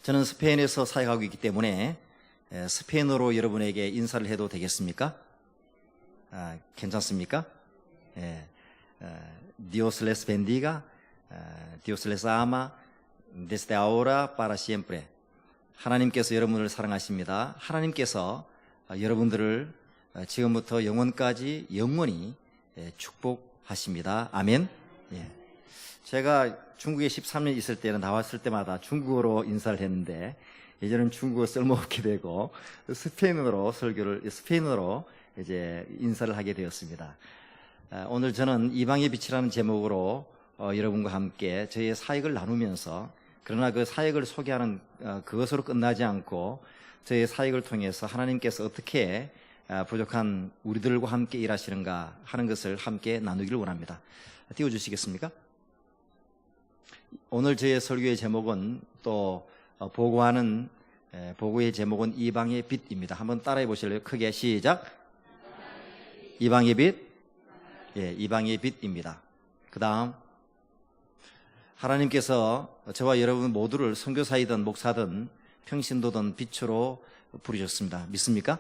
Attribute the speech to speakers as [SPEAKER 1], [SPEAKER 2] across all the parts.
[SPEAKER 1] 저는 스페인에서 사역하고 있기 때문에 스페인어로 여러분에게 인사를 해도 되겠습니까? 괜찮습니까? Dios les bendiga, Dios les ama, desde ahora para siempre. 하나님께서 여러분을 사랑하십니다. 하나님께서 여러분들을 지금부터 영원까지 영원히 축복하십니다. 아멘. 제가 중국에 13년 있을 때는 나왔을 때마다 중국어로 인사를 했는데 이제는 중국어 쓸모없게 되고 스페인어로 이제 인사를 하게 되었습니다. 오늘 저는 이방의 빛이라는 제목으로 여러분과 함께 저희의 사역을 나누면서, 그러나 그 사역을 소개하는 그것으로 끝나지 않고 저희의 사역을 통해서 하나님께서 어떻게 부족한 우리들과 함께 일하시는가 하는 것을 함께 나누기를 원합니다. 띄워주시겠습니까? 오늘 저의 설교의 제목은 또 보고의 제목은 이방의 빛입니다. 한번 따라해 보실래요? 크게 시작. 이방의 빛. 이방의 빛입니다. 그 다음, 하나님께서 저와 여러분 모두를 선교사이든 목사든 평신도든 빛으로 부르셨습니다. 믿습니까?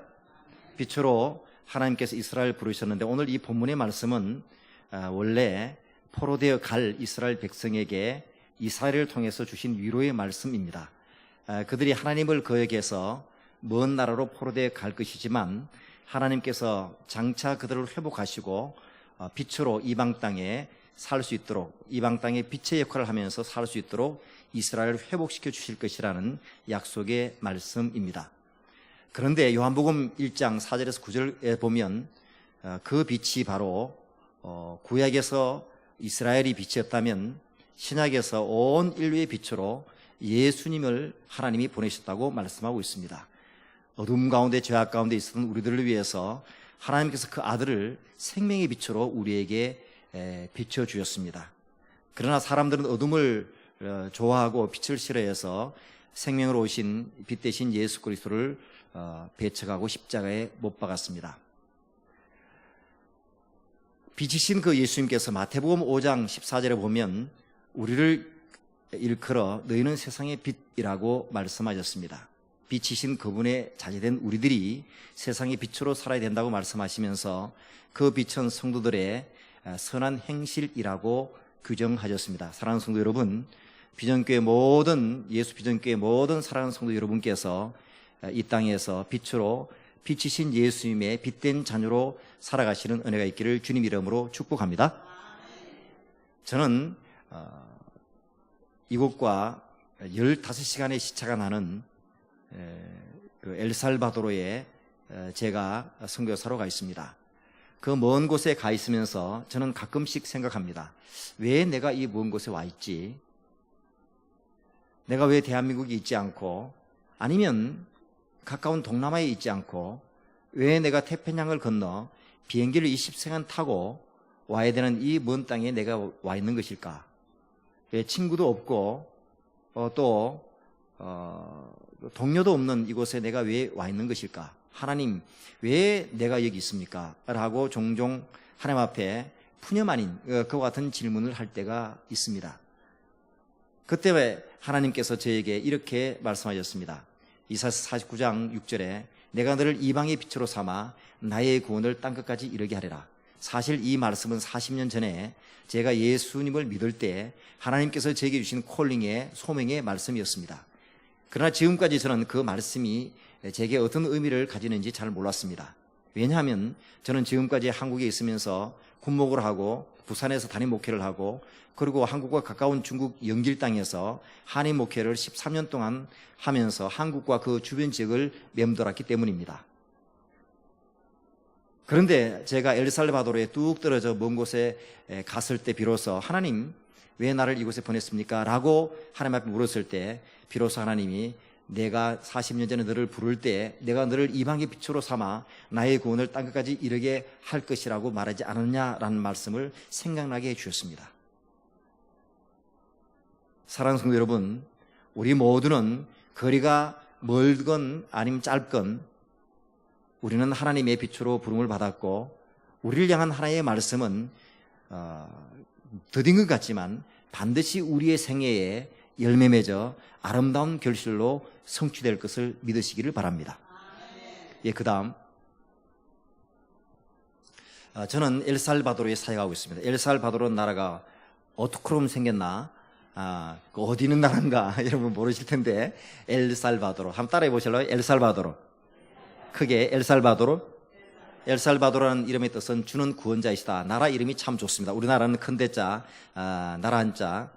[SPEAKER 1] 빛으로 하나님께서 이스라엘 부르셨는데, 오늘 이 본문의 말씀은 원래 포로되어 갈 이스라엘 백성에게 이사야를 통해서 주신 위로의 말씀입니다. 그들이 하나님을 거역해서 먼 나라로 포로되어 갈 것이지만 하나님께서 장차 그들을 회복하시고 빛으로 이방 땅에 살 수 있도록, 이방 땅에 빛의 역할을 하면서 살 수 있도록 이스라엘을 회복시켜 주실 것이라는 약속의 말씀입니다. 그런데 요한복음 1장 4절에서 9절에 보면 그 빛이 바로 구약에서 이스라엘이 빛이었다면 신약에서 온 인류의 빛으로 예수님을 하나님이 보내셨다고 말씀하고 있습니다. 어둠 가운데, 죄악 가운데 있었던 우리들을 위해서 하나님께서 그 아들을 생명의 빛으로 우리에게 비춰주셨습니다. 그러나 사람들은 어둠을 좋아하고 빛을 싫어해서 생명으로 오신 빛 대신 예수 그리스도를 배척하고 십자가에 못 박았습니다. 빛이신 그 예수님께서 마태복음 5장 14절에 보면 우리를 일컬어 너희는 세상의 빛이라고 말씀하셨습니다. 빛이신 그분의 자제된 우리들이 세상의 빛으로 살아야 된다고 말씀하시면서 그 빛은 성도들의 선한 행실이라고 규정하셨습니다. 사랑하는 성도 여러분, 예수 비전교회 모든 사랑하는 성도 여러분께서 이 땅에서 빛으로 빛이신 예수님의 빛된 자녀로 살아가시는 은혜가 있기를 주님 이름으로 축복합니다. 저는 이곳과 15시간의 시차가 나는 엘살바도르에 제가 선교사로 가 있습니다. 그 먼 곳에 가 있으면서 저는 가끔씩 생각합니다. 왜 내가 이 먼 곳에 와 있지? 내가 왜 대한민국에 있지 않고, 아니면 가까운 동남아에 있지 않고, 왜 내가 태평양을 건너 비행기를 20시간 타고 와야 되는 이 먼 땅에 내가 와 있는 것일까? 왜 친구도 없고 동료도 없는 이곳에 내가 왜 와 있는 것일까? 하나님, 왜 내가 여기 있습니까? 라고 종종 하나님 앞에 푸념 아닌 그와 같은 질문을 할 때가 있습니다. 그때 왜 하나님께서 저에게 이렇게 말씀하셨습니다. 이사야서 49장 6절에 내가 너를 이방의 빛으로 삼아 나의 구원을 땅끝까지 이르게 하리라. 사실 이 말씀은 40년 전에 제가 예수님을 믿을 때 하나님께서 제게 주신 콜링의 소명의 말씀이었습니다. 그러나 지금까지 저는 그 말씀이 제게 어떤 의미를 가지는지 잘 몰랐습니다. 왜냐하면 저는 지금까지 한국에 있으면서 군목을 하고 부산에서 단임 목회를 하고, 그리고 한국과 가까운 중국 영길 땅에서 한인 목회를 13년 동안 하면서 한국과 그 주변 지역을 맴돌았기 때문입니다. 그런데 제가 엘살바도르에 뚝 떨어져 먼 곳에 갔을 때 비로소 하나님, 왜 나를 이곳에 보냈습니까? 라고 하나님 앞에 물었을 때 비로소 하나님이 내가 40년 전에 너를 부를 때 내가 너를 이방의 빛으로 삼아 나의 구원을 땅끝까지 이르게 할 것이라고 말하지 않았냐라는 말씀을 생각나게 해주셨습니다. 사랑하는 성도 여러분, 우리 모두는 거리가 멀건 아니면 짧건 우리는 하나님의 빛으로 부름을 받았고, 우리를 향한 하나님의 말씀은 더딘 것 같지만 반드시 우리의 생애에 열매 맺어 아름다운 결실로 성취될 것을 믿으시기를 바랍니다. 예, 그 다음 저는 엘살바도르에 사역하고 있습니다. 엘살바도르 나라가 어떻게 생겼나? 그 어디 있는 나라인가 여러분 모르실 텐데 엘살바도르 한번 따라해 보실래요? 엘살바도르 크게 엘살바도르. 엘살바도르라는 이름의 뜻은 주는 구원자이시다. 나라 이름이 참 좋습니다. 우리나라는 큰 대자, 나라 한자,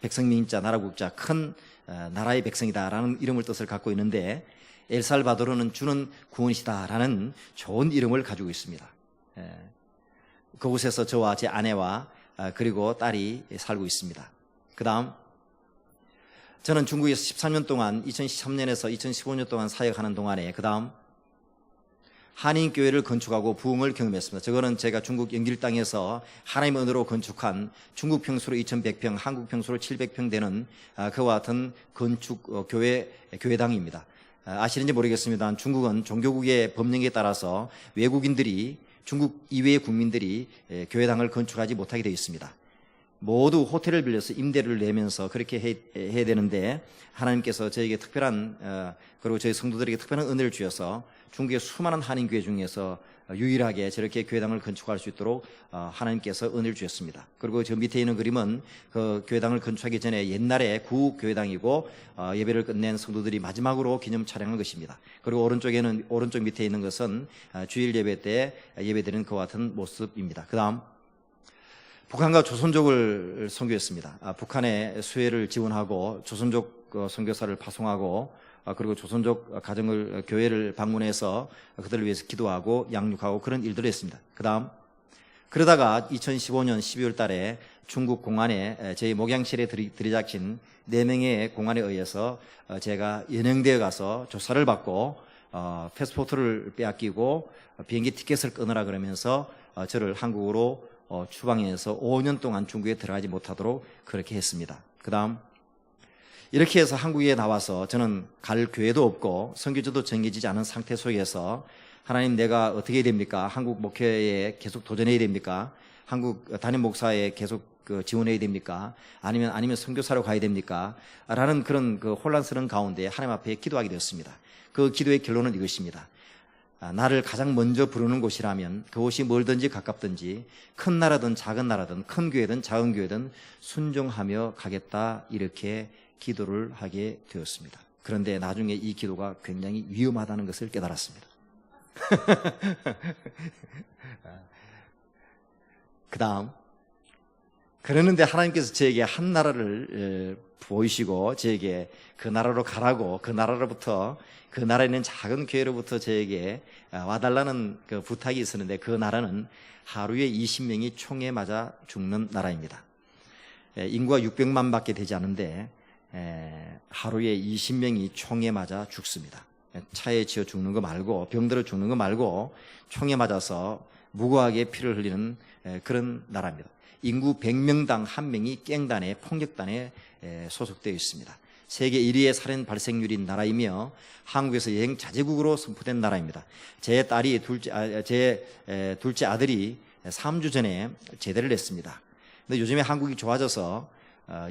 [SPEAKER 1] 백성민자, 나라국자, 큰 나라의 백성이다라는 이름을 뜻을 갖고 있는데 엘살바도르는 주는 구원이시다라는 좋은 이름을 가지고 있습니다. 그곳에서 저와 제 아내와 그리고 딸이 살고 있습니다. 그 다음 저는 중국에서 13년 동안 2013년에서 2015년 동안 사역하는 동안에 그 다음 한인교회를 건축하고 부흥을 경험했습니다. 저거는 제가 중국 영길 땅에서 하나님의 은혜로 건축한 중국 평수로 2100평, 한국 평수로 700평 되는 그와 같은 건축 교회당입니다. 아시는지 모르겠습니다. 중국은 종교국의 법령에 따라서 외국인들이 중국 이외의 국민들이 교회당을 건축하지 못하게 되어 있습니다. 모두 호텔을 빌려서 임대료를 내면서 그렇게 해야 되는데 하나님께서 저에게 특별한 그리고 저희 성도들에게 특별한 은혜를 주셔서 중국의 수많은 한인교회 중에서 유일하게 저렇게 교회당을 건축할 수 있도록 하나님께서 은혜를 주셨습니다. 그리고 저 밑에 있는 그림은 그 교회당을 건축하기 전에 옛날에 구교회당이고 예배를 끝낸 성도들이 마지막으로 기념 촬영한 것입니다. 그리고 오른쪽 밑에 있는 것은 주일 예배 때 예배드리는 그와 같은 모습입니다. 그 다음 북한과 조선족을 선교했습니다. 북한의 수혜를 지원하고 조선족 선교사를 파송하고 그리고 조선족 가정을 교회를 방문해서 그들을 위해서 기도하고 양육하고 그런 일들을 했습니다. 그 다음 그러다가 2015년 12월 달에 중국 공안에 저희 목양실에 들이닥친 4명의 공안에 의해서 제가 연행되어 가서 조사를 받고 패스포트를 빼앗기고 비행기 티켓을 끊으라 그러면서 저를 한국으로 추방해서 5년 동안 중국에 들어가지 못하도록 그렇게 했습니다. 그 다음 이렇게 해서 한국에 나와서 저는 갈 교회도 없고 선교지도 정해지지 않은 상태 속에서 하나님 내가 어떻게 해야 됩니까? 한국 목회에 계속 도전해야 됩니까? 한국 담임 목사에 계속 지원해야 됩니까? 아니면 선교사로 가야 됩니까? 라는 그런 혼란스러운 가운데 하나님 앞에 기도하게 되었습니다. 그 기도의 결론은 이것입니다. 나를 가장 먼저 부르는 곳이라면 그곳이 멀든지 가깝든지 큰 나라든 작은 나라든 큰 교회든 작은 교회든 순종하며 가겠다 이렇게 기도를 하게 되었습니다. 그런데 나중에 이 기도가 굉장히 위험하다는 것을 깨달았습니다. 그 다음 그러는데 하나님께서 저에게 한 나라를 보이시고 저에게 그 나라로 가라고 그 나라로부터 그 나라에 있는 작은 교회로부터 저에게 와달라는 그 부탁이 있었는데 그 나라는 하루에 20명이 총에 맞아 죽는 나라입니다. 인구가 600만 밖에 되지 않은데 하루에 20명이 총에 맞아 죽습니다. 차에 치여 죽는 거 말고 병들어 죽는 거 말고 총에 맞아서 무고하게 피를 흘리는 그런 나라입니다. 인구 100명당 1명이 갱단에 폭력단에 소속되어 있습니다. 세계 1위의 살인 발생률인 나라이며 한국에서 여행 자제국으로 선포된 나라입니다. 제 둘째 아들이 3주 전에 제대를 했습니다. 근데 요즘에 한국이 좋아져서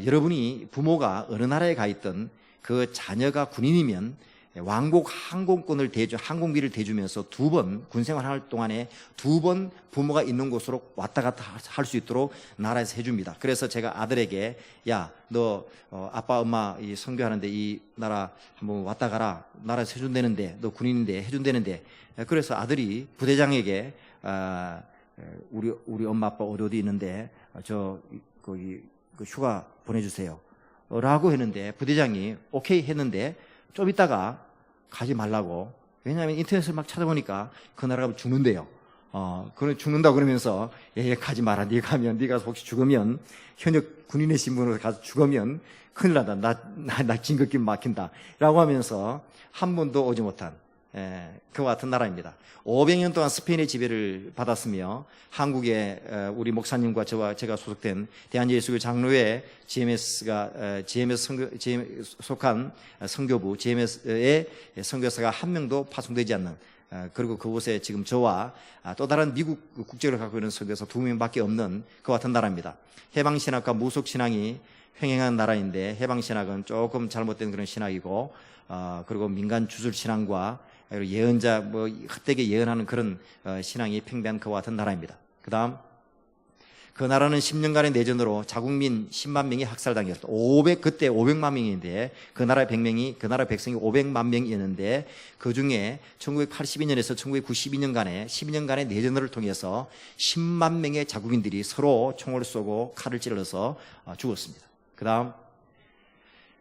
[SPEAKER 1] 여러분이 부모가 어느 나라에 가 있든 그 자녀가 군인이면 왕복 항공비를 대주면서 2번 군생활할 동안에 2번 부모가 있는 곳으로 왔다 갔다 할 수 있도록 나라에서 해줍니다. 그래서 제가 아들에게 야, 너 아빠 엄마 이 선교하는데 이 나라 한번 왔다 가라. 나라에서 해준다는데 너 군인인데 해준다는데 그래서 아들이 부대장에게 우리 엄마 아빠 어디 있는데 거기 휴가 보내주세요 라고 했는데 부대장이 오케이 했는데 좀 있다가 가지 말라고. 왜냐하면 인터넷을 막 찾아보니까 그 나라가 죽는데요. 그래 죽는다 그러면서 가지 마라. 네가 가면 네가 혹시 죽으면 현역 군인의 신분으로 가서 죽으면 큰일 난다. 나 진급기 막힌다. 라고 하면서 한 번도 오지 못한 그와 같은 나라입니다. 500년 동안 스페인의 지배를 받았으며 한국에 우리 목사님과 제가 소속된 대한예수교 장로회 GMS 속한 선교부 GMS의 선교사가 한 명도 파송되지 않는 그리고 그곳에 지금 저와 또 다른 미국 국적을 갖고 있는 선교사 2명밖에 없는 그 같은 나라입니다. 해방신학과 무속신앙이 횡행한 나라인데 해방 신학은 조금 잘못된 그런 신학이고, 그리고 민간 주술 신앙과 예언자 뭐 헛되게 예언하는 그런 신앙이 팽배한 그와 같은 나라입니다. 그다음 그 나라는 10년간의 내전으로 자국민 10만 명이 학살당했습니다. 그때 500만 명인데 그 나라 백성이 500만 명이었는데 그 중에 1982년에서 1992년간의 12년간의 내전을 통해서 10만 명의 자국민들이 서로 총을 쏘고 칼을 찔러서 죽었습니다. 그다음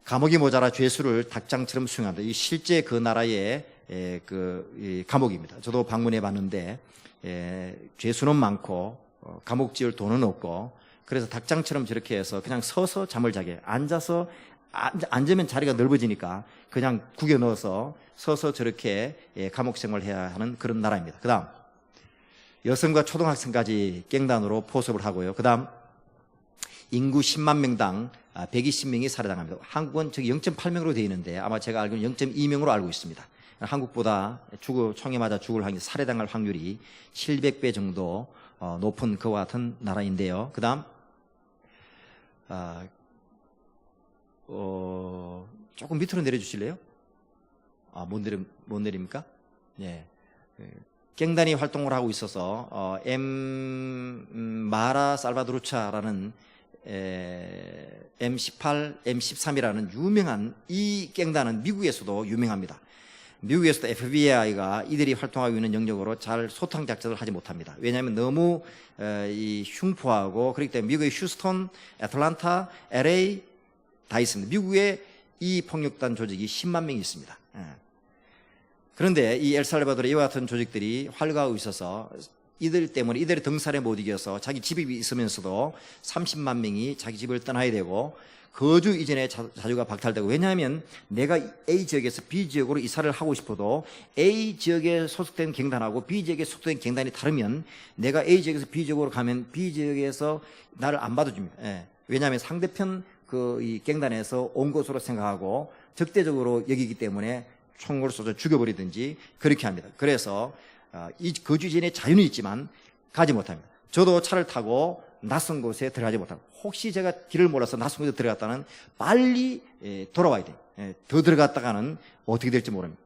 [SPEAKER 1] 감옥이 모자라 죄수를 닭장처럼 수용합니다. 이 실제 그 나라의 이 감옥입니다. 저도 방문해 봤는데 죄수는 많고 감옥 지을 돈은 없고, 그래서 닭장처럼 저렇게 해서 그냥 서서 잠을 자게, 앉으면 자리가 넓어지니까 그냥 구겨 넣어서 서서 저렇게 감옥 생활을 해야 하는 그런 나라입니다. 그 다음 여성과 초등학생까지 갱단으로 포섭을 하고요. 그 다음 인구 10만 명당 120명이 살해당합니다. 한국은 저기 0.8명으로 되어 있는데 아마 제가 알기로는 0.2명으로 알고 있습니다. 한국보다 총에 맞아 죽을 확률, 살해당할 확률이 700배 정도 높은 그와 같은 나라인데요. 그 다음 조금 밑으로 내려주실래요? 못 내립니까? 예. 갱단이 활동을 하고 있어서 마라 살바도르차라는 M18, M13이라는 유명한 이 갱단은 미국에서도 유명합니다. 미국에서도 FBI가 이들이 활동하고 있는 영역으로 잘 소탕 작전을 하지 못합니다. 왜냐하면 너무 흉포하고, 그렇기 때문에 미국의 휴스턴, 애틀란타, LA 다 있습니다. 미국에 이 폭력단 조직이 10만 명이 있습니다. 그런데 이 엘살바도르 이와 같은 조직들이 활과하고 있어서 이들 때문에 이들의 등살에 못 이겨서 자기 집이 있으면서도 30만 명이 자기 집을 떠나야 되고, 거주 이전에 자주가 박탈되고, 왜냐하면 내가 A 지역에서 B 지역으로 이사를 하고 싶어도 A 지역에 소속된 갱단하고 B 지역에 소속된 갱단이 다르면 내가 A 지역에서 B 지역으로 가면 B 지역에서 나를 안 받아줍니다. 왜냐하면 상대편 이 갱단에서 온 것으로 생각하고 적대적으로 여기기 때문에 총을 쏘져 죽여버리든지 그렇게 합니다. 그래서 이 거주 이전에 자유는 있지만 가지 못합니다. 저도 차를 타고 낯선 곳에 들어가지 못하고, 혹시 제가 길을 몰라서 낯선 곳에 들어갔다는 빨리 돌아와야 돼요. 더 들어갔다가는 어떻게 될지 모릅니다.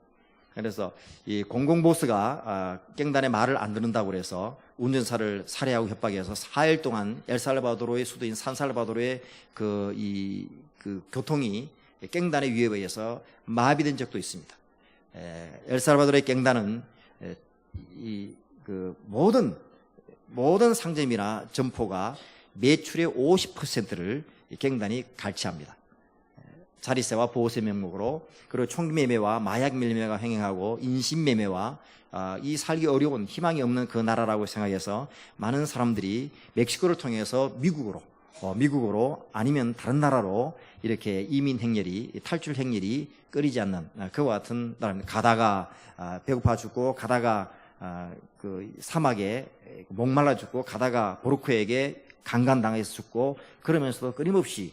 [SPEAKER 1] 그래서 이 공공보스가 갱단의 말을 안 듣는다고 그래서 운전사를 살해하고 협박해서 4일 동안 엘살바도르의 수도인 산살바도르의 그 교통이 갱단의 위협에 의해서 마비된 적도 있습니다. 엘살바도르의 갱단은 모든 상점이나 점포가 매출의 50%를 갱단이 갈취합니다. 자리세와 보호세 명목으로. 그리고 총매매와 마약 밀매가 횡행하고, 인신매매와 이 살기 어려운 희망이 없는 그 나라라고 생각해서 많은 사람들이 멕시코를 통해서 미국으로 아니면 다른 나라로 이렇게 이민 행렬이, 탈출 행렬이 끊이지 않는 그와 같은 나라입니다. 가다가 배고파 죽고, 가다가 그 사막에 목말라 죽고, 가다가 보르코에게 강간당해서 죽고, 그러면서도 끊임없이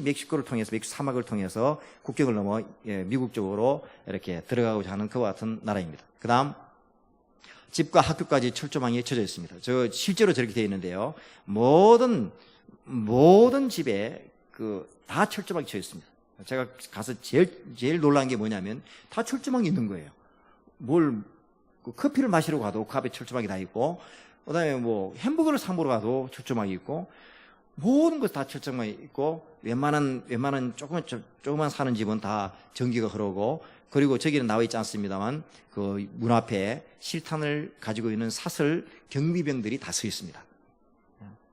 [SPEAKER 1] 멕시코를 통해서, 멕시코 사막을 통해서 국경을 넘어 미국 쪽으로 이렇게 들어가고자 하는 그와 같은 나라입니다. 그 다음 집과 학교까지 철조망이 쳐져 있습니다. 저 실제로 저렇게 되어 있는데요. 모든 집에 다 철조망이 쳐져 있습니다. 제가 가서 제일 놀란 게 뭐냐면 다 철조망이 있는 거예요. 커피를 마시러 가도 그 앞에 철조망이 다 있고, 그 다음에 햄버거를 사 먹으러 가도 철조망이 있고, 모든 것 다 철조망이 있고, 웬만한 조그만 사는 집은 다 전기가 흐르고, 그리고 저기는 나와 있지 않습니다만 그 문 앞에 실탄을 가지고 있는 사설 경비병들이 다 서 있습니다.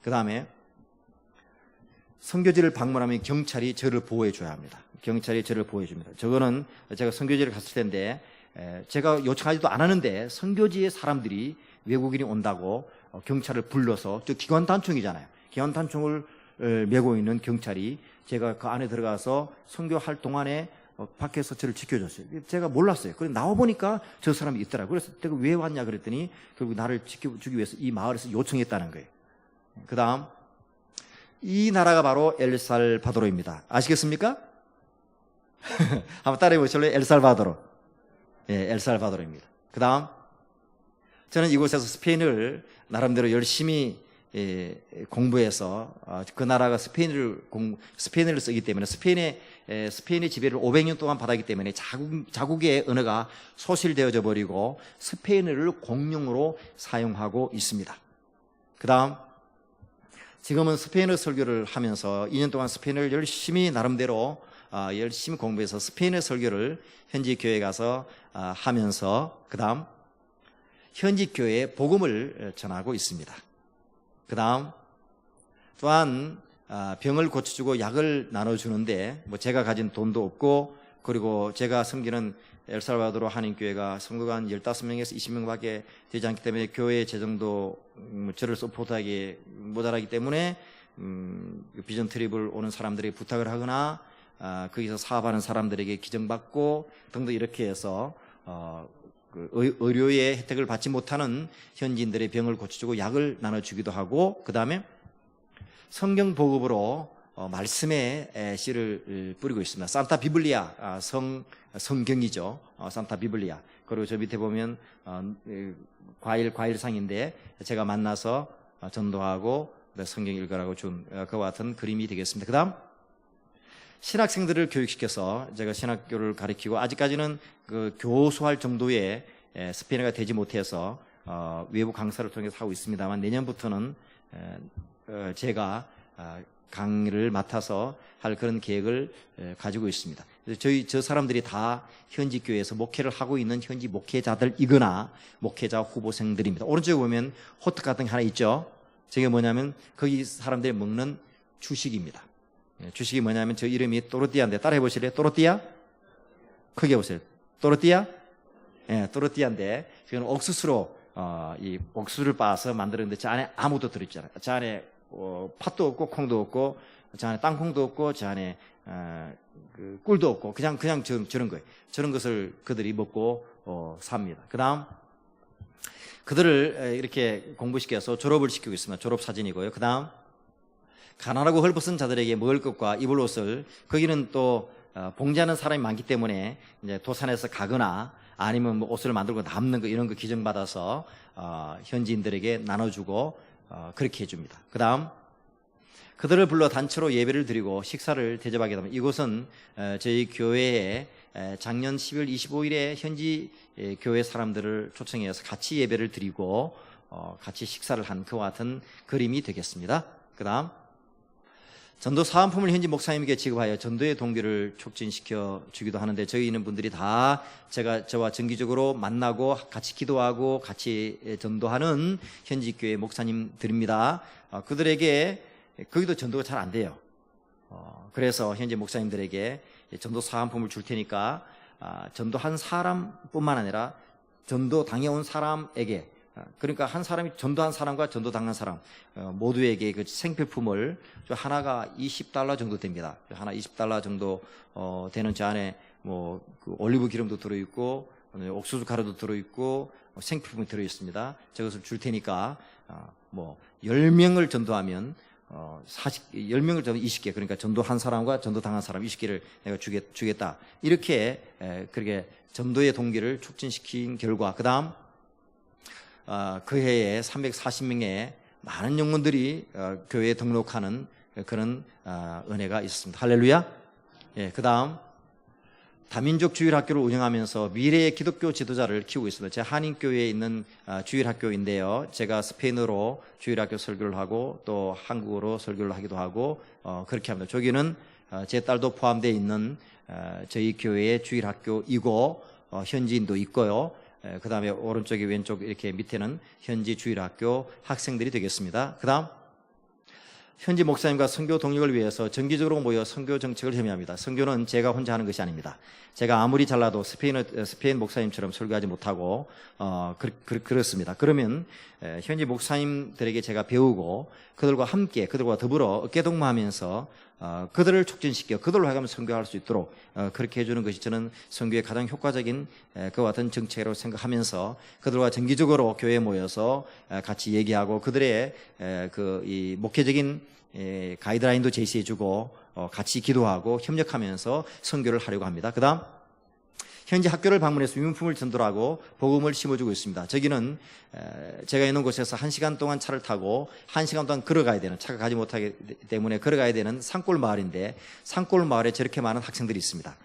[SPEAKER 1] 그 다음에 선교지를 방문하면 경찰이 저를 보호해 줘야 합니다. 경찰이 저를 보호해 줍니다. 저거는 제가 선교지를 갔을 텐데 제가 요청하지도 않았는데 선교지의 사람들이 외국인이 온다고 경찰을 불러서, 저 기관단총이잖아요. 기관단총을 메고 있는 경찰이 제가 그 안에 들어가서 선교할 동안에 밖에서 저를 지켜줬어요. 제가 몰랐어요. 그래서 나와보니까 저 사람이 있더라고요. 그래서 내가 왜 왔냐 그랬더니 결국 나를 지켜주기 위해서 이 마을에서 요청했다는 거예요. 그 다음 이 나라가 바로 엘살바도르입니다. 아시겠습니까? 한번 따라해 보실래요? 엘살바도르. 예, 엘살바도르입니다. 그 다음 저는 이곳에서 스페인을 나름대로 열심히 공부해서 그 나라가 스페인어를 쓰기 때문에 스페인의 지배를 500년 동안 받았기 때문에 자국의 언어가 소실되어져 버리고 스페인어를 공용으로 사용하고 있습니다. 그 다음 지금은 스페인어 설교를 하면서 2년 동안 스페인어를 열심히 나름대로 열심히 공부해서 스페인어 설교를 현지 교회에 가서 하면서 그 다음 현지 교회에 복음을 전하고 있습니다. 그 다음 또한 병을 고쳐주고 약을 나눠주는데 뭐 제가 가진 돈도 없고 그리고 제가 섬기는 엘살바도르 한인교회가 성도가 한 15명에서 20명밖에 되지 않기 때문에 교회 재정도 저를 서포트하기 모자라기 때문에 비전 트립을 오는 사람들에게 부탁을 하거나 거기서 사업하는 사람들에게 기증받고 등등 이렇게 해서 의료의 혜택을 받지 못하는 현지인들의 병을 고쳐주고 약을 나눠주기도 하고 그 다음에 성경 보급으로 말씀의 씨를 뿌리고 있습니다. 산타 비블리아 성경이죠. 산타 비블리아. 그리고 저 밑에 보면 과일상인데 제가 만나서 전도하고 성경 읽으라고 준 그와 같은 그림이 되겠습니다. 그 다음 신학생들을 교육시켜서 제가 신학교를 가르치고 아직까지는 그 교수할 정도의 스페인어가 되지 못해서 외부 강사를 통해서 하고 있습니다만 내년부터는 제가 강의를 맡아서 할 그런 계획을 가지고 있습니다. 저 사람들이 다 현지 교회에서 목회를 하고 있는 현지 목회자들이거나 목회자 후보생들입니다. 오른쪽에 보면 호떡 같은 게 하나 있죠. 저게 뭐냐면 거기 사람들이 먹는 주식입니다. 주식이 뭐냐면 저 이름이 또르띠아인데 따라해 보실래요? 또르띠아? 크게 보세요. 또르띠아? 예, 또르띠아인데 이건 옥수수로 이 옥수수를 빻아서 만들었는데 저 안에 아무것도 들어있잖아요. 저 안에 팥도 없고 콩도 없고 저 안에 땅콩도 없고 저 안에 그 꿀도 없고 그냥 저런 거예요. 저런 것을 그들이 먹고 삽니다. 그 다음 그들을 이렇게 공부시켜서 졸업을 시키고 있습니다. 졸업 사진이고요. 그 다음 가난하고 헐벗은 자들에게 먹을 것과 입을 옷을 거기는 또 봉제하는 사람이 많기 때문에 이제 도산에서 가거나 아니면 뭐 옷을 만들고 남는 거 이런 거 기증받아서 현지인들에게 나눠주고 그렇게 해줍니다. 그 다음 그들을 불러 단체로 예배를 드리고 식사를 대접하게 되면 이곳은 저희 교회에 작년 10월 25일에 현지 교회 사람들을 초청해서 같이 예배를 드리고 같이 식사를 한 그와 같은 그림이 되겠습니다. 그 다음 전도 사은품을 현지 목사님에게 지급하여 전도의 동기를 촉진시켜 주기도 하는데 저희 있는 분들이 다 저와 정기적으로 만나고 같이 기도하고 같이 전도하는 현지 교회 목사님들입니다. 그들에게 거기도 전도가 잘 안 돼요. 그래서 현지 목사님들에게 전도 사은품을 줄 테니까 전도한 사람뿐만 아니라 전도 당해온 사람에게 그러니까 한 사람이 전도한 사람과 전도당한 사람 모두에게 그 생필품을 하나가 $20 정도 됩니다. 하나 $20 정도 되는 저 안에 뭐 그 올리브 기름도 들어있고 옥수수 가루도 들어있고 생필품이 들어있습니다. 저것을 줄 테니까 뭐 10명을 전도하면 10명을 전도 20개 그러니까 전도한 사람과 전도당한 사람 20개를 내가 주겠다. 이렇게 그렇게 전도의 동기를 촉진시킨 결과 그 다음 그 해에 340명의 많은 영혼들이 교회에 등록하는 그런 은혜가 있었습니다. 할렐루야. 예, 그 다음 다민족 주일학교를 운영하면서 미래의 기독교 지도자를 키우고 있습니다. 제 한인교회에 있는 주일학교인데요. 제가 스페인어로 주일학교 설교를 하고 또 한국어로 설교를 하기도 하고 그렇게 합니다. 저기는 제 딸도 포함되어 있는 저희 교회의 주일학교이고 현지인도 있고요. 그 다음에 오른쪽에 왼쪽 이렇게 밑에는 현지 주일학교 학생들이 되겠습니다. 그 다음 현지 목사님과 선교 동력을 위해서 정기적으로 모여 선교 정책을 협의합니다. 선교는 제가 혼자 하는 것이 아닙니다. 제가 아무리 잘나도 스페인 목사님처럼 설교하지 못하고 그렇습니다. 그러면 현지 목사님들에게 제가 배우고 그들과 함께 그들과 더불어 어깨동무하면서 그들을 촉진시켜 그들로 하여금 선교할 수 있도록 그렇게 해주는 것이 저는 선교의 가장 효과적인 그와 같은 정책이라고 생각하면서 그들과 정기적으로 교회에 모여서 같이 얘기하고 그들의 이 목회적인 가이드라인도 제시해주고 같이 기도하고 협력하면서 선교를 하려고 합니다. 그 다음 현재 학교를 방문해서 유품을 전달하고 복음을 심어주고 있습니다. 저기는 제가 있는 곳에서 1시간 동안 차를 타고 1시간 동안 걸어가야 되는, 차가 가지 못하기 때문에 걸어가야 되는 산골 마을인데, 산골 마을에 저렇게 많은 학생들이 있습니다.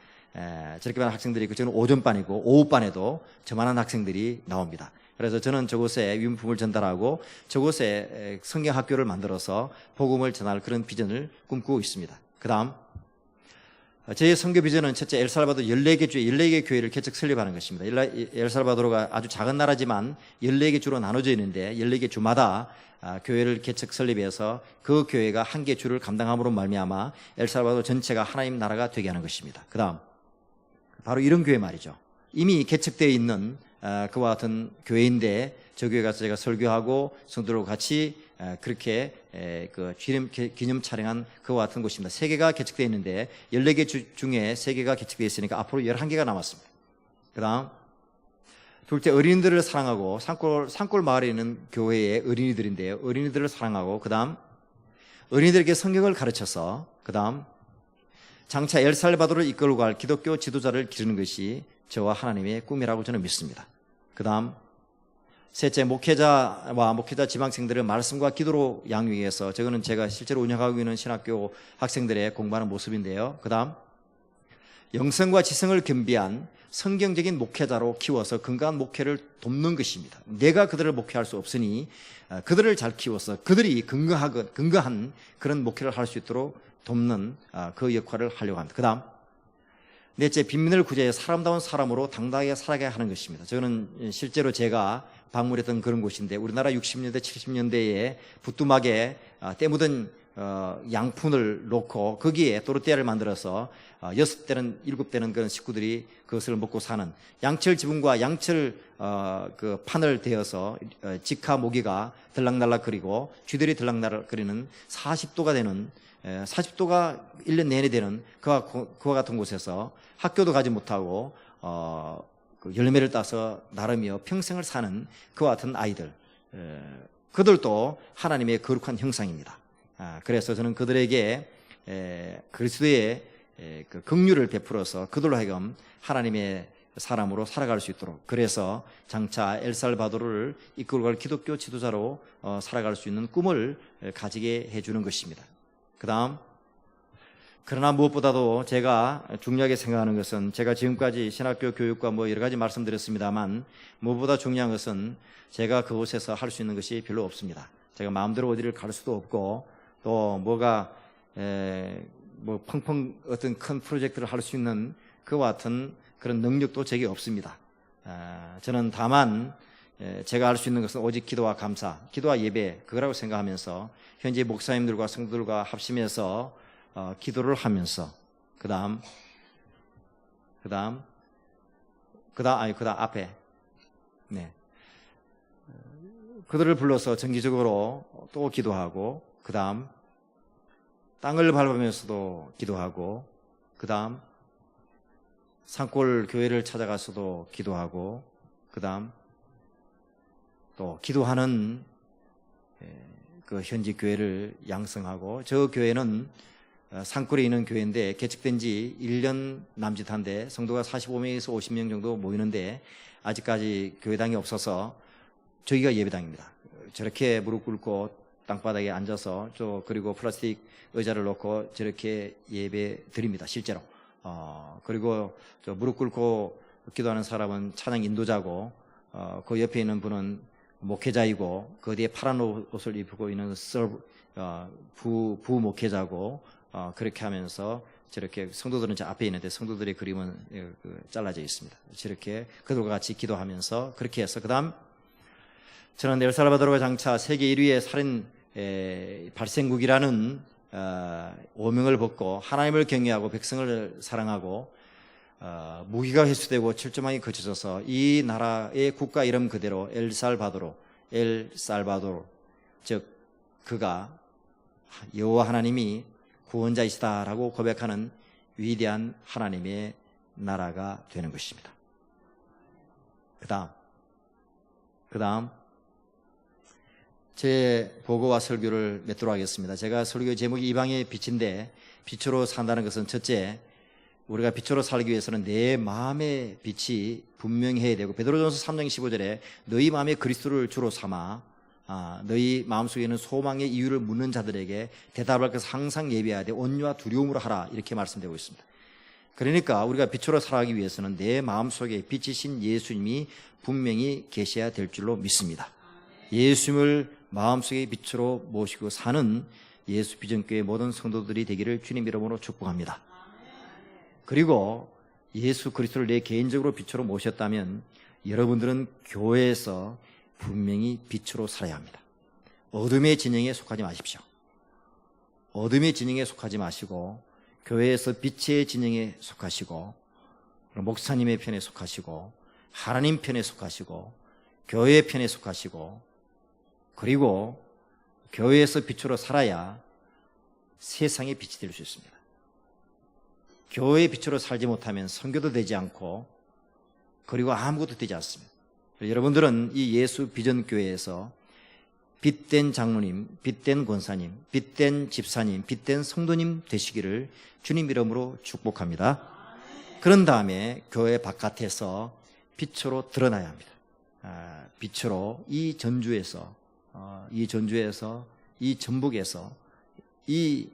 [SPEAKER 1] 저렇게 많은 학생들이 있고, 저는 오전반이고 오후반에도 저만한 학생들이 나옵니다. 그래서 저는 저곳에 유품을 전달하고 저곳에 성경학교를 만들어서 복음을 전할 그런 비전을 꿈꾸고 있습니다. 그 다음, 제 선교 비전은 첫째, 엘살바도르 14개 주에 14개 교회를 개척 설립하는 것입니다. 엘살바도르가 아주 작은 나라지만 14개 주로 나눠져 있는데 14개 주마다 교회를 개척 설립해서 그 교회가 한 개 주를 감당함으로 말미암아 엘살바도르 전체가 하나님 나라가 되게 하는 것입니다. 그 다음, 바로 이런 교회 말이죠. 이미 개척되어 있는 그와 같은 교회인데, 저 교회 가서 제가 설교하고 성도들과 같이 그렇게 그 기념 촬영한 그와 같은 곳입니다. 3개가 개척되어 있는데 14개 중에 3개가 개척되어 있으니까 앞으로 11개가 남았습니다. 그 다음, 둘째, 어린이들을 사랑하고, 산골 마을에 있는 교회의 어린이들인데요, 어린이들을 사랑하고, 그 다음 어린이들에게 성경을 가르쳐서, 그 다음 장차 엘살바도르를 이끌고 갈 기독교 지도자를 기르는 것이 저와 하나님의 꿈이라고 저는 믿습니다. 그 다음, 셋째, 목회자와 목회자 지망생들을 말씀과 기도로 양육해서, 저거는 제가 실제로 운영하고 있는 신학교 학생들의 공부하는 모습인데요. 그 다음, 영성과 지성을 겸비한 성경적인 목회자로 키워서 건강한 목회를 돕는 것입니다. 내가 그들을 목회할 수 없으니 그들을 잘 키워서 그들이 건강한 그런 목회를 할 수 있도록 돕는 그 역할을 하려고 합니다. 그 다음, 넷째, 빈민을 구제해 사람다운 사람으로 당당하게 살아가야 하는 것입니다. 저는 실제로 제가 방문했던 그런 곳인데, 우리나라 60년대, 70년대에 부뚜막에 때 묻은 양푼을 놓고 거기에 또르띠아를 만들어서 6대는 7대는 그런 식구들이 그것을 먹고 사는, 양철 지붕과 양철 그 판을 대어서 직화 모기가 들락날락거리고 쥐들이 들락날락거리는 40도가 되는, 40도가 1년 내내 되는 그와 같은 곳에서 학교도 가지 못하고 그 열매를 따서 나르며 평생을 사는 그와 같은 아이들, 그들도 하나님의 거룩한 형상입니다. 그래서 저는 그들에게 그리스도의 그 긍휼을 베풀어서 그들로 하여금 하나님의 사람으로 살아갈 수 있도록, 그래서 장차 엘살바도르를 이끌고 갈 기독교 지도자로 살아갈 수 있는 꿈을 가지게 해주는 것입니다. 그 다음, 그러나 무엇보다도 제가 중요하게 생각하는 것은, 제가 지금까지 신학교 교육과 여러 가지 말씀드렸습니다만, 무엇보다 중요한 것은 제가 그곳에서 할 수 있는 것이 별로 없습니다. 제가 마음대로 어디를 갈 수도 없고, 또 뭐가 펑펑 어떤 큰 프로젝트를 할 수 있는 그와 같은 그런 능력도 제게 없습니다. 저는 다만 제가 할 수 있는 것은 오직 기도와 감사, 기도와 예배, 그거라고 생각하면서 현재 목사님들과 성도들과 합심해서 기도를 하면서, 그 다음 앞에, 그들을 불러서 정기적으로 또 기도하고, 그 다음 땅을 밟으면서도 기도하고, 그 다음 산골 교회를 찾아가서도 기도하고, 그 다음 또 기도하는 그 현지 교회를 양성하고, 저 교회는 산골에 있는 교회인데 개척된 지 1년 남짓한데 성도가 45명에서 50명 정도 모이는데 아직까지 교회당이 없어서 저희가 예배당입니다. 저렇게 무릎 꿇고 땅바닥에 앉아서 그리고 플라스틱 의자를 놓고 저렇게 예배 드립니다. 실제로. 그리고 무릎 꿇고 기도하는 사람은 찬양 인도자고, 그 옆에 있는 분은 목회자이고, 그 뒤에 파란 옷을 입고 있는 부목회자고, 그렇게 하면서 저렇게 성도들은 저 앞에 있는데 성도들의 그림은 잘라져 있습니다. 저렇게 그들과 같이 기도하면서 그렇게 해서, 그 다음 저는 엘살바도르가 장차 세계 1위의 살인 발생국이라는 오명을 벗고 하나님을 경외하고 백성을 사랑하고 무기가 회수되고 철조망이 거쳐져서 이 나라의 국가 이름 그대로 엘살바도르, 즉 그가 여호와 하나님이 구원자이시다라고 고백하는 위대한 하나님의 나라가 되는 것입니다. 그 다음 제 보고와 설교를 맺도록 하겠습니다. 제가 설교 제목이 이방의 빛인데, 빛으로 산다는 것은 첫째, 우리가 빛으로 살기 위해서는 내 마음의 빛이 분명해야 되고, 베드로전서 3장 15절에 너희 마음에 그리스도를 주로 삼아 너희 마음속에 있는 소망의 이유를 묻는 자들에게 대답할 것을 항상 예비해야 돼. 온유와 두려움으로 하라. 이렇게 말씀되고 있습니다. 그러니까 우리가 빛으로 살아가기 위해서는 내 마음속에 빛이신 예수님이 분명히 계셔야 될 줄로 믿습니다. 예수님을 마음속에 빛으로 모시고 사는 예수 비전교회 모든 성도들이 되기를 주님 이름으로 축복합니다. 그리고 예수 그리스도를 내 개인적으로 빛으로 모셨다면 여러분들은 교회에서 분명히 빛으로 살아야 합니다. 어둠의 진영에 속하지 마십시오. 어둠의 진영에 속하지 마시고 교회에서 빛의 진영에 속하시고, 목사님의 편에 속하시고, 하나님 편에 속하시고, 교회의 편에 속하시고, 그리고 교회에서 빛으로 살아야 세상의 빛이 될 수 있습니다. 교회의 빛으로 살지 못하면 선교도 되지 않고, 그리고 아무것도 되지 않습니다. 여러분들은 이 예수 비전교회에서 빛된 장로님, 빛된 권사님, 빛된 집사님, 빛된 성도님 되시기를 주님 이름으로 축복합니다. 그런 다음에 교회 바깥에서 빛으로 드러나야 합니다. 빛으로 이 전주에서, 이 전북에서, 이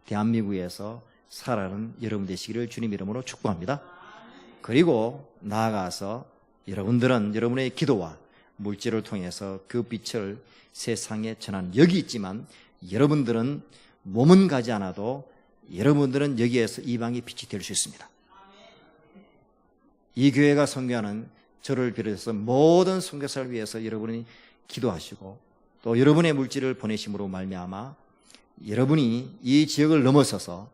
[SPEAKER 1] 대한민국에서 살아가는 여러분 되시기를 주님 이름으로 축복합니다. 그리고 나아가서 여러분들은 여러분의 기도와 물질을 통해서 그 빛을 세상에 전하는, 여기 있지만 여러분들은 몸은 가지 않아도 여러분들은 여기에서 이방의 빛이 될 수 있습니다. 이 교회가 선교하는 저를 비롯해서 모든 선교사를 위해서 여러분이 기도하시고, 또 여러분의 물질을 보내심으로 말미암아 여러분이 이 지역을 넘어서서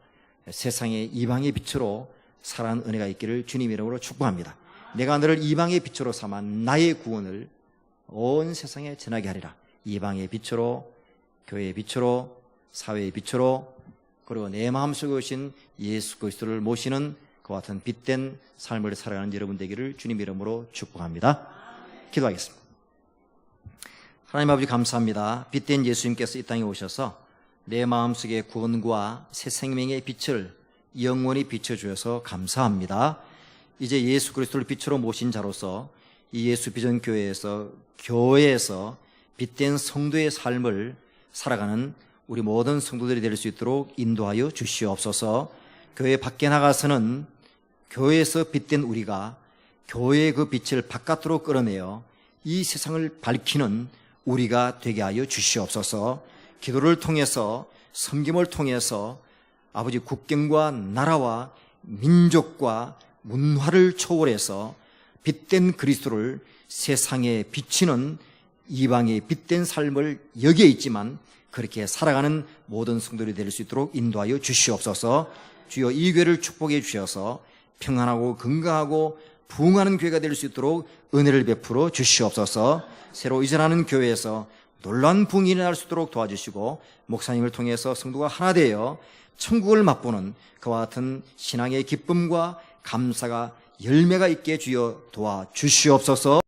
[SPEAKER 1] 세상의 이방의 빛으로 살아가는 은혜가 있기를 주님 이름으로 축복합니다. 내가 너를 이방의 빛으로 삼아 나의 구원을 온 세상에 전하게 하리라. 이방의 빛으로, 교회의 빛으로, 사회의 빛으로, 그리고 내 마음속에 오신 예수 그리스도를 모시는 그와 같은 빛된 삶을 살아가는 여러분 되기를 주님 이름으로 축복합니다. 기도하겠습니다. 하나님 아버지 감사합니다. 빛된 예수님께서 이 땅에 오셔서 내 마음속에 구원과 새 생명의 빛을 영원히 비춰주셔서 감사합니다. 이제 예수 그리스도를 빛으로 모신 자로서 이 예수 비전교회에서, 교회에서 빛된 성도의 삶을 살아가는 우리 모든 성도들이 될 수 있도록 인도하여 주시옵소서. 교회 밖에 나가서는 교회에서 빛된 우리가 교회의 그 빛을 바깥으로 끌어내어 이 세상을 밝히는 우리가 되게 하여 주시옵소서. 기도를 통해서, 섬김을 통해서 아버지 국경과 나라와 민족과 문화를 초월해서 빛된 그리스도를 세상에 비치는 이방의 빛된 삶을 여기에 있지만 그렇게 살아가는 모든 성도들이 될 수 있도록 인도하여 주시옵소서. 주여 이 교회를 축복해 주셔서 평안하고 건강하고 부흥하는 교회가 될 수 있도록 은혜를 베풀어 주시옵소서. 새로 이전하는 교회에서 놀라운 부흥이 일어날 수 있도록 도와주시고, 목사님을 통해서 성도가 하나 되어 천국을 맛보는 그와 같은 신앙의 기쁨과 감사가 열매가 있게 주여 도와주시옵소서.